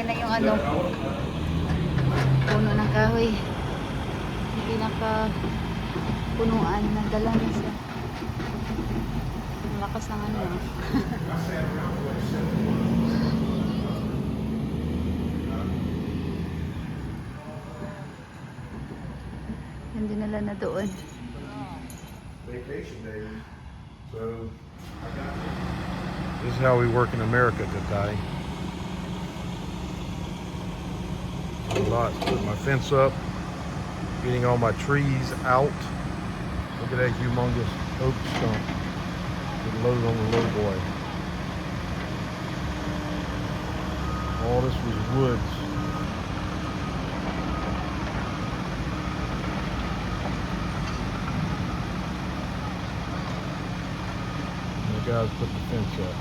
na yung ano, puno ng kahoy. Yung pinaka punuan, nadala na siya. Ang lakas ng ano. Hindi nila na doon. Vacation days. So this is how we work in America today. Lots. Put my fence up, getting all my trees out. Look at that humongous oak stump. Get loaded on the low boy. All this was woods. And the guys put the fence up.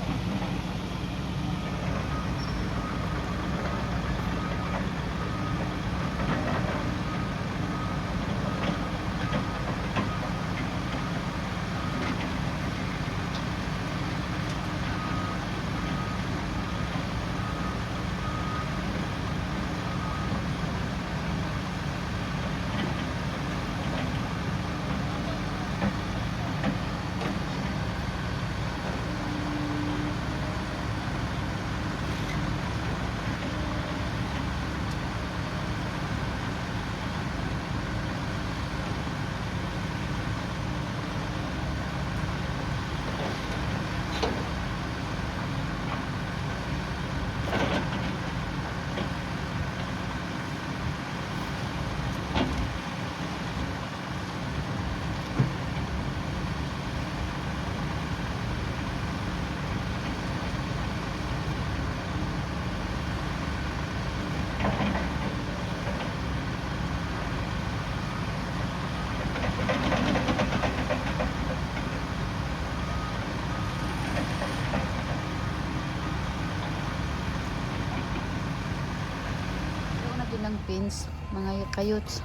Ng pins, mga kayuts,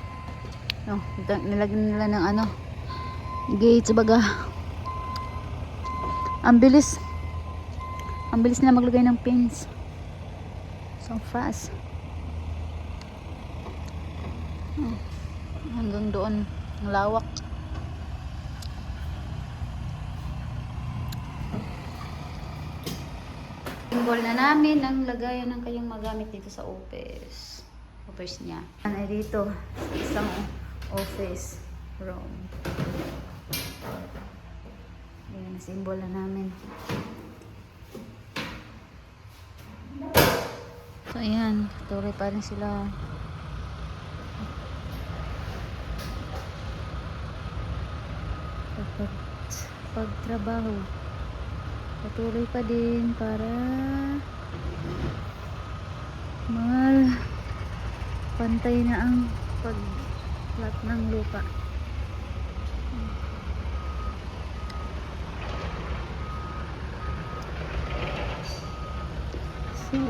no, nilagyan nila ng ano, gates baga. Ang bilis nila maglagay ng pins, so fast. Hanggang doon ang lawak. Simbol na namin ang lagayan ng kayong magamit dito sa office niya. Ano dito? Isang office room. Ayan, simbol na namin. So, ayan. Patuloy pa rin sila. Pagtrabaho. Patuloy pa din para pantay na ang paglat ng lupa. So,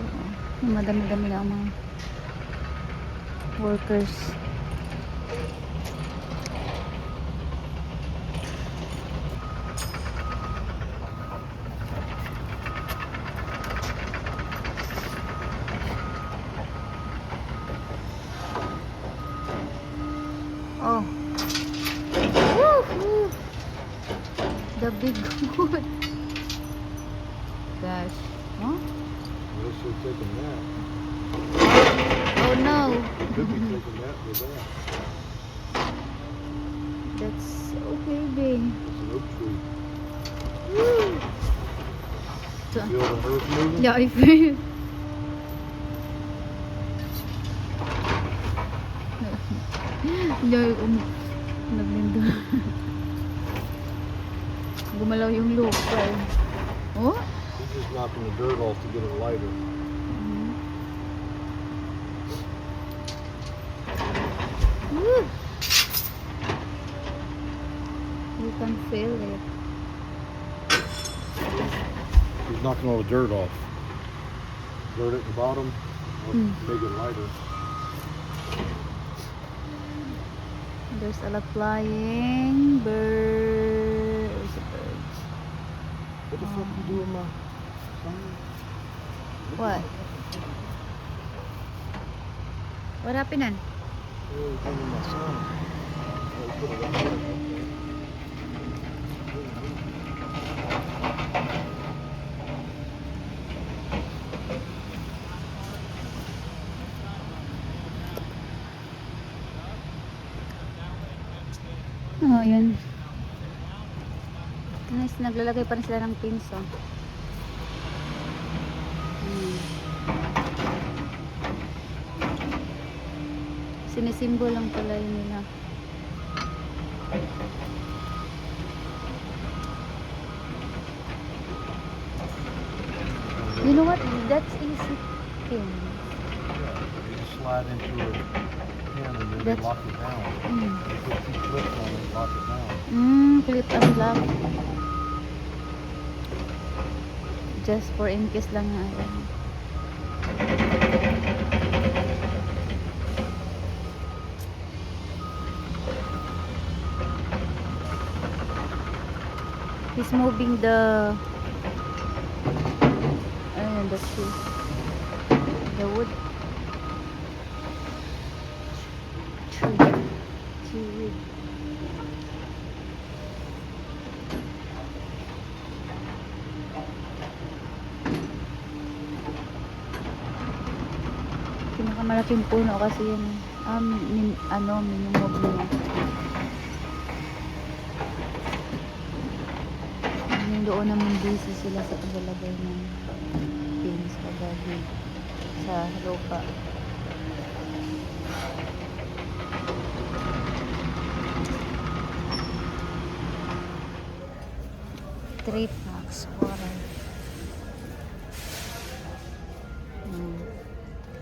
madami-dami na ang mga workers. Oh. Woo! The big wood. Gosh. Huh? Unless they're taking that. Oh no. Could be taking that with that. That's okay, babe. It's an oak tree. Woo! Feel the earth moving? Yeah, I feel. Naglindo. Gumalaw yung lupa. Oh? He's just knocking the dirt off to get it lighter. Woo! You can feel it. He's knocking all the dirt off. Dirt at the bottom, make it lighter. There's a lot flying birds. What the fuck you doing, my son? What? What happened? Oh, it's under my son. Oh, put it right there. Oh, yun. Nice, naglalagay pa rin sila ng pins, oh. Sinisimbol lang pala yun nila. You know what? That's easy pin. You just slide into a pin and then they That's- lock it down. Mm. You put 2 clips on it and lock it down. Clip and lock. Just for in case lang na. He's moving the the tree. The wood. Tree wood. Pinakamalaking puno kasi yun. Minumog niya. Yung doon naman busy sila sa paglalagay ng pins pagagi sa lupa. Three packs, water.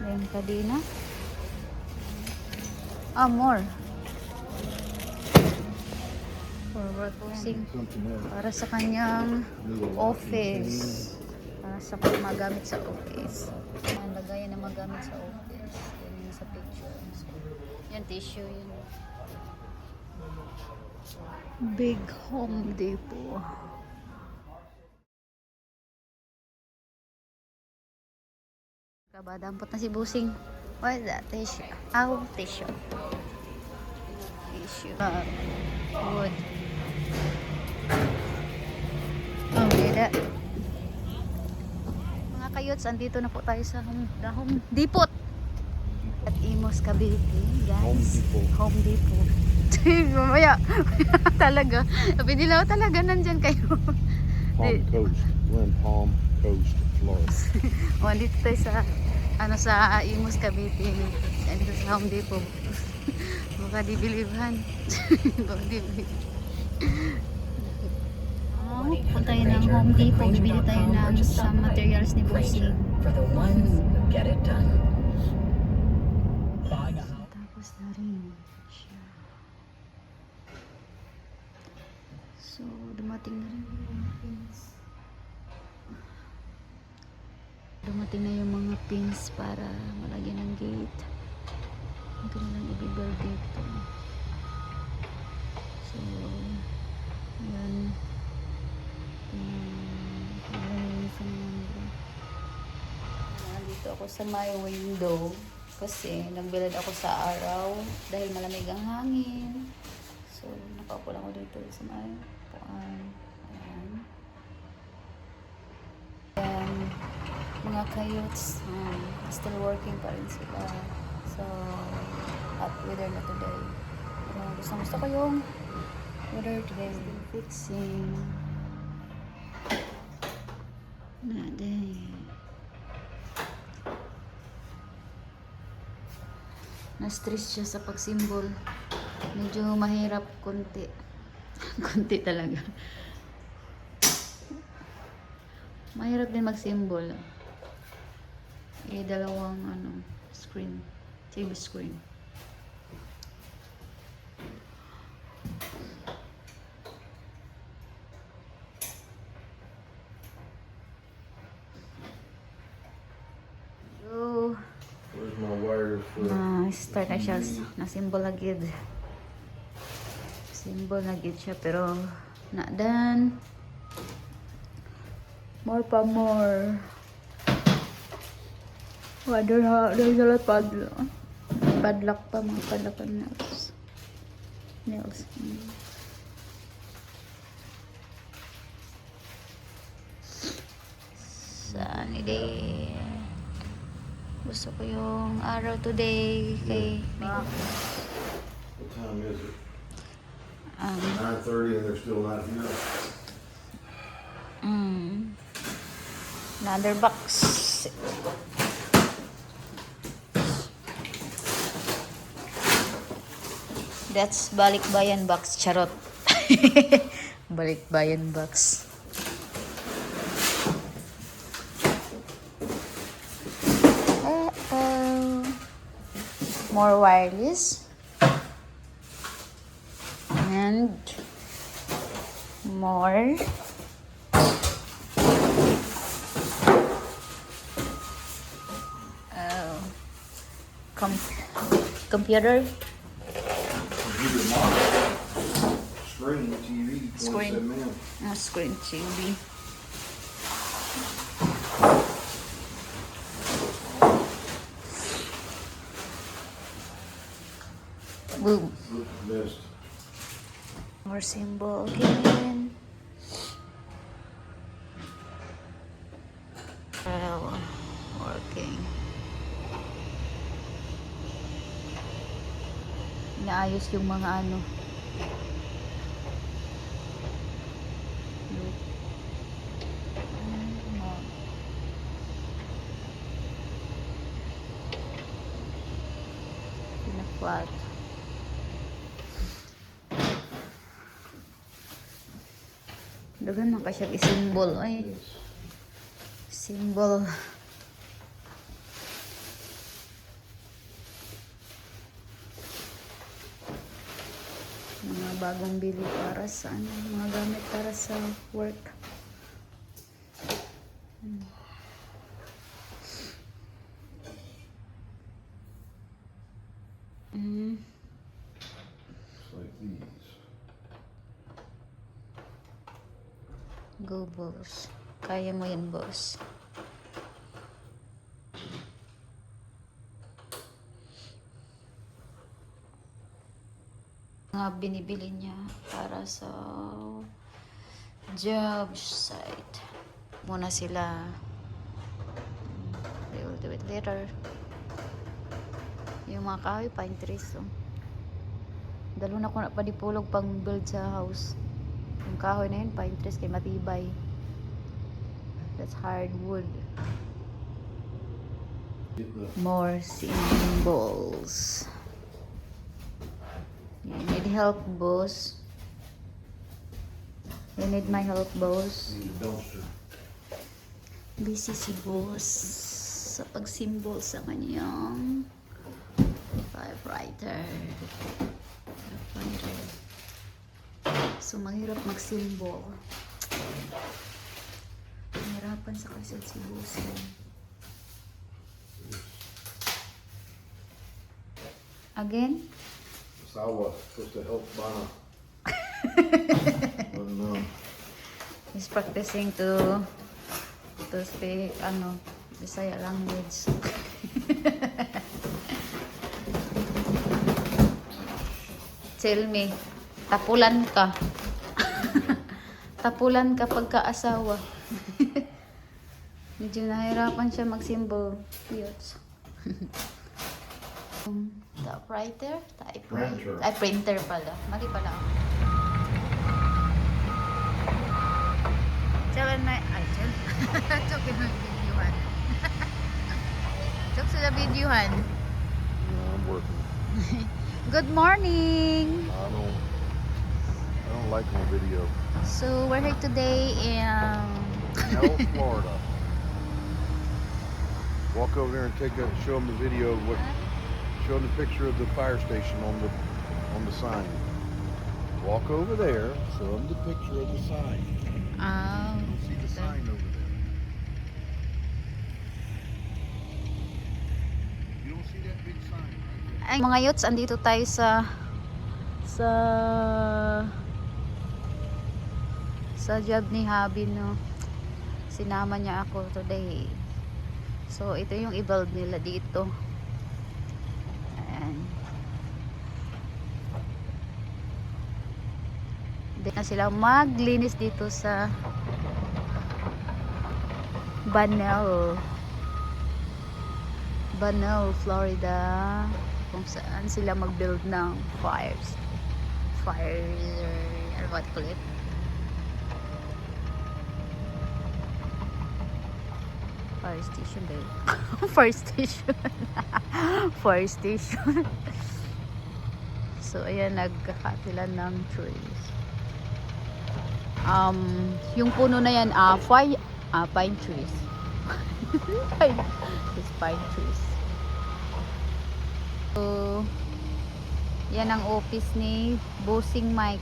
Then kadina. More. For working. Para sa kanyang office. Para sa magamit sa office. Ang lagayan na magamit sa office. Yan yung sa picture. So, yan tissue yun. Big Home Depot. Kabadampot na si Busing. What is that? Tissue. Tissue. Tissue. Wood. Beda. Mga kayots, andito na po tayo sa Home Depot. At Imos, Cavite, guys. Home Depot. Mamaya. Talaga. Sabi nila, talaga nandyan kayo. Palm Coast. We're in Palm Coast, Florida. Dito tayo sa Imos, Cavite. Dito sa Home Depot. Baka di bilibhan. Baka di bilibhan. Punta tayo ng Home Depot. Bibili tayo ng sa materials ni Bossing. For the ones who get it done. Tapos na rin siya. So, dumating na rin yung mga pins. Dumating na yung mga pins para malagyan ng gate. Ito na lang i-build dito. So, yan. Nandito ako sa my window kasi nagbilad ako sa araw dahil malamig ang hangin. So, nakaupo lang ako dito sa my puan. Ayan. Ayan. Mga coyotes, still working pa rin sila. So, hot weather na today. Pero gusto ko yung weather today. Still fixing. Na-stress siya sa pagsimbol. Medyo mahirap konti. Konti talaga. Mahirap din magsimbol. Dalawang screen. TV screen. So, Where's my wires for? start na siya. Na-symbol na gid. Symbol na gid siya pero not done. More pa more. Wader ha, there's a lot padlo. padlock pa, mga padlock pa nails. Nails. Sunny day. Gusto ko yung araw today kay What time is it? 9:30 and they're still not here. Another box. That's balikbayan box. Charot. Balikbayan box. More wireless. And more. Computer. Computer monitor. Screen TV. 27 inch. Screen TV. Boom. Best. More symbol again. Well, working. Inaayos yung mga ano. Pinaflat. Dagan na kasi i-symbol. Ay. Symbol. Mga bagong bili para sa ano, mga gamit para sa work. Like these. Go, boss. Kaya mo yan, boss. Mga binibili niya para sa job site. Muna sila. They will do it later. Yung mga kahoy, pine trees. Oh. Dalo na ko na padipulog pang build sa house. Yung kahoy na yun, pine trees, kay matibay. That's hardwood. More symbols. You need help, boss. You need my help, boss. Need a dumpster. Busy si boss sa pag-symbol sa kanyang typewriter. So, mahirap mag-symbol. Mahirapan sa kasi si boss. Again? So I was supposed to help Bana. But no. He's practicing to speak, ano, Bisaya language. Tell me, tapulan ka. Tapulan ka pagka-asawa. Medyo nahirapan siya mag-symbol. Cute. Typewriter? Printer. Ay, printer pala. Mali pala. Tell na, ay, tell. Joke na videohan. Joke sa videohan. No, I'm working. Good morning! I don't like my video. So, we're here today in Hell, Florida. Walk over there and show them the video of show them the picture of the fire station on the sign. Walk over there, show them the picture of the sign. You don't see the sign over there. You don't see that big sign right there. Ay, mga youths, andito tayo sa job ni Habi, no. Sinama niya ako today. So, ito yung i-build nila dito. And Hindi na sila maglinis dito sa Banel, Florida, kung saan sila mag-build ng fire, what call it? Fire station ba yun? Fire station. Fire station. So, ayan, nagkakat sila ng trees. Yung puno na yan, pine trees. Pine trees. So, yan ang office ni Bossing Mike.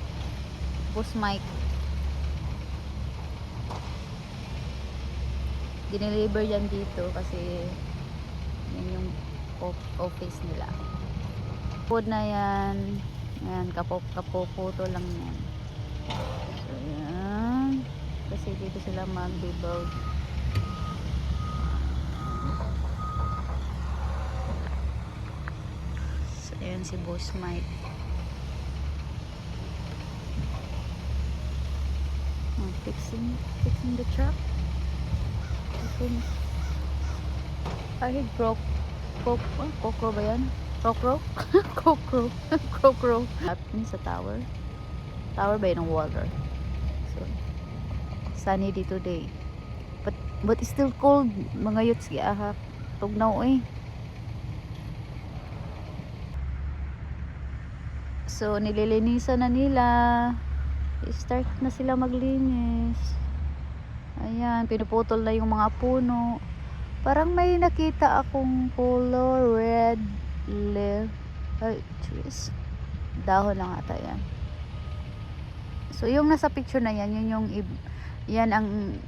Boss Mike. Dineliver yan dito kasi yan yung office nila. Food na yan. Yan, kapopoto lang yan. So, yan. Kasi dito sila mag-build. So, yan si Boss Mike. Fixing the truck. I heard Kokro ba yan? Kokro? Kokro. At sa tower. Tower ba yun ng water? So, sunny day today. But it's still cold. Mga yuts, tugnaw eh. So, nililinisan na nila. Start na sila maglinis. Ayan, pinuputol na yung mga puno. Parang may nakita akong color red trees. Dahon lang ata yan. So, yung nasa picture na yan, yan ang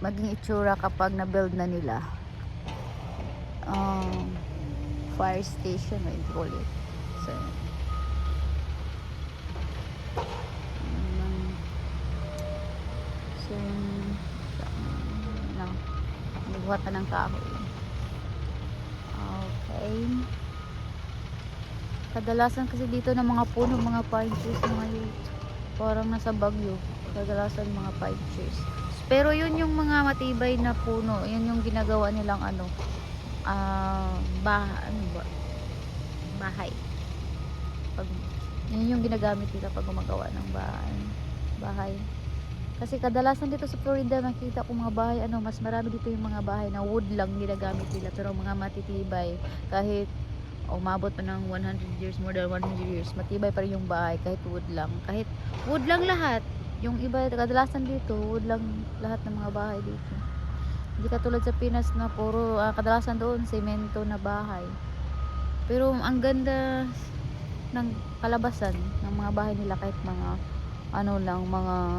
maging itsura kapag na-build na nila. Fire station, what you call it. So, buhat na ng kahoy. Okay. Kadalasan kasi dito ng mga puno, mga pine trees, parang nasa Baguio. Kadalasan mga pine trees. Pero yun yung mga matibay na puno. Yun yung ginagawa nilang bahay. Yun yung ginagamit nila pag gumagawa ng bahay. Kasi kadalasan dito sa Florida nakita ko mga bahay, mas marami dito yung mga bahay na wood lang ginagamit nila, pero mga matitibay kahit umabot pa ng 100 years, more than 100 years, matibay pa rin yung bahay kahit wood lang lahat. Yung iba kadalasan dito wood lang lahat ng mga bahay dito. Hindi katulad sa Pinas na puro kadalasan doon semento na bahay. Pero ang ganda ng kalabasan ng mga bahay nila kahit mga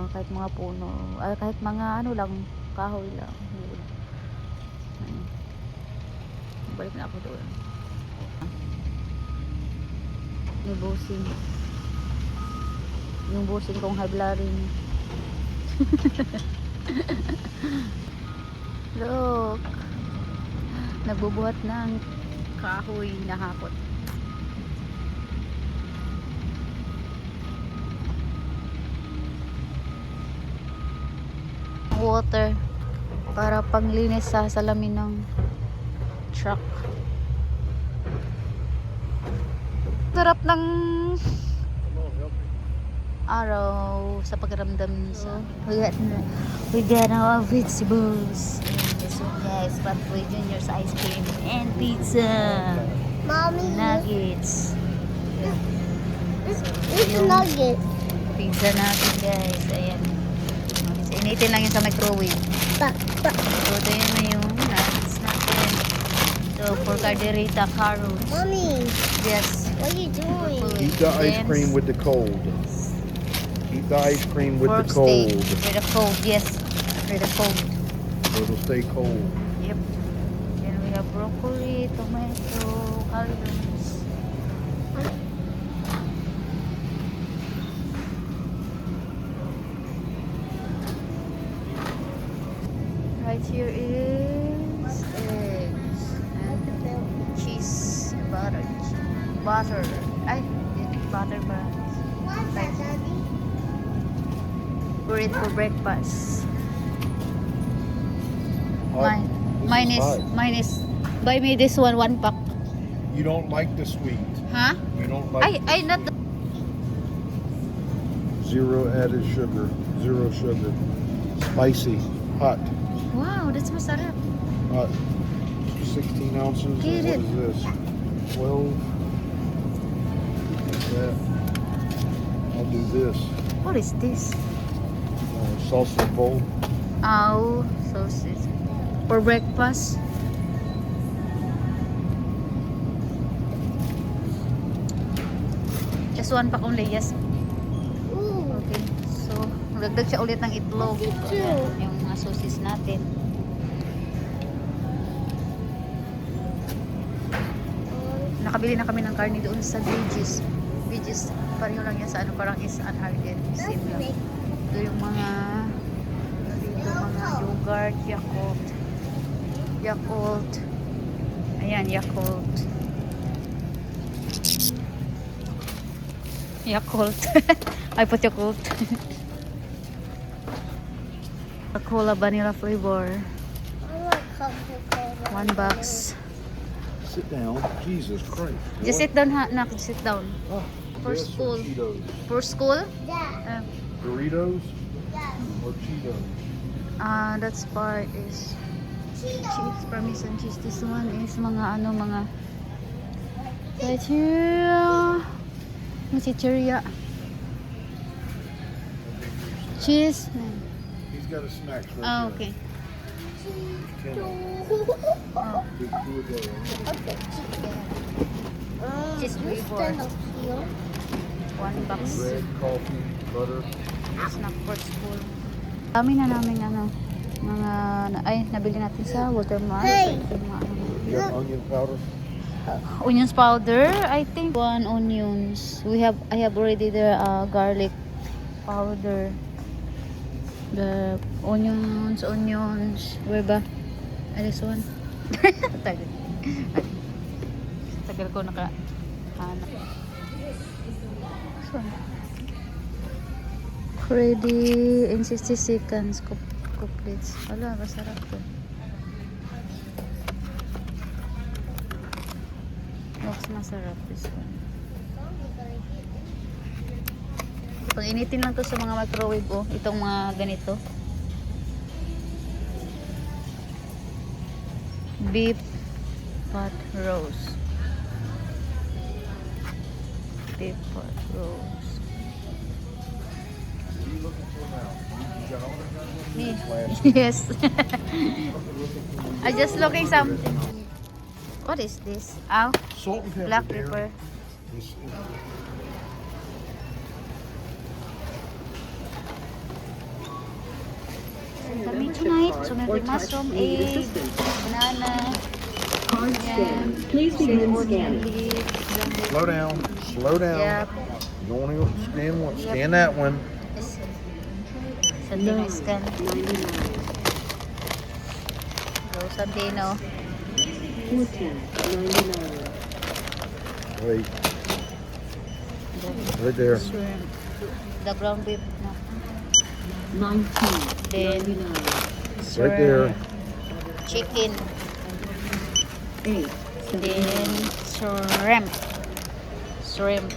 kahit mga puno, kahit mga lang, kahoy lang. Balik na ako doon. Ni Bossing. Yung Bossing kong hablarin. Look. Nagbubuhat ng kahoy na hakot. Water para panglinis sa salamin ng truck. Sarap ng araw sa pakiramdam sa we got our vegetables. So guys, Patboy Junior's ice cream and pizza. Mommy, Nuggets. this is nugget. Pizza natin guys. Ayan. Initin lang yun sa microwave. So, ito yun na yung nuggets natin. So, for carderita, carrots. Mommy, Yes. what are you doing? Eat the ice cream with the cold. Eat the ice cream with the Pork steak. cold. With the cold, yes. With the cold. So it'll stay cold. Yep. Then we have broccoli, tomato, carrots. Right here is eggs and cheese, butter. Butter. Ay, butter ba? What's that, Daddy? favorite for breakfast. Hot. This Mine is buy me this one pack. You don't like the sweet. Huh? You don't like I not zero added sugar. Zero sugar. Spicy. Hot. wow, that's masarap. Hot. 16 ounces. Get What it. is this? 12. What's that? I'll do this. What is this? Salsa bowl. Oh, sausage. For breakfast. Just one pack only, yes. Ooh. Okay. So, magdagdag siya ulit ng itlog. Ayan, yung mga sauces natin. Nakabili na kami ng karne doon sa Veggies. Veggies, pareho lang yan sa ano, parang is unhardened. Same lang. Ito yung mga yogurt, Yakult. Yakult. Ayan, Yakult. Yakult. I put Yakult. Coca-Cola vanilla flavor. I like Coca-Cola. 1 box. Sit down. Jesus Christ. Just sit down, ha? Nak, sit down. Oh, For this or school. Cheetos? For school? Yeah. Doritos Yeah. or Cheetos? That's part is cheese, parmesan cheese. This one is mga ano, mga chicheria. Cheese. He's got a snack right Oh, there. okay. Ten. Oh, Do 2 a day. Cheese this flavor. kind of here. 1 box. Bread, coffee, butter. Snack for school. Dami na namin ano, mga nabili natin sa Watermark. Hey! You got onion powder? Onions powder, I think 1 onions. I have already the garlic powder. The onions. Where ba? This one. Tagal. Tagal ko nakahanap. This one. Ready in 60 seconds. Couplets. Wala, masarap to. Looks masarap this one. Pag-initin lang to sa mga microwave itong mga ganito. Beef pot roast. Beef pot roast. What are you looking for now? You got all the guns Me. Last Yes. I just looking something. What is this? Oh, Salt and pepper. black Darren. pepper. This- Kami tonight. So, may mushroom, egg, banana, yam, Please begin seafood, scanning. leek, Slow down. Slow down. yep. You don't want to scan one. Scan that one. Sandino scan. Go Sandino. 14.99. Wait. Right there. Shrimp. The ground beef. No. 19.99. Shrimp. Right there. Chicken. 8. Then shrimp. Shrimp.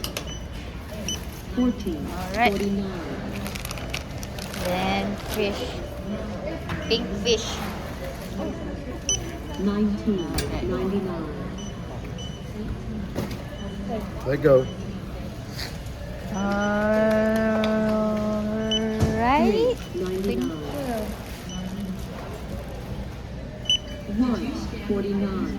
14. 49. Then fish. Pink fish. 19.99. Let go. Alright. 99. 1.49.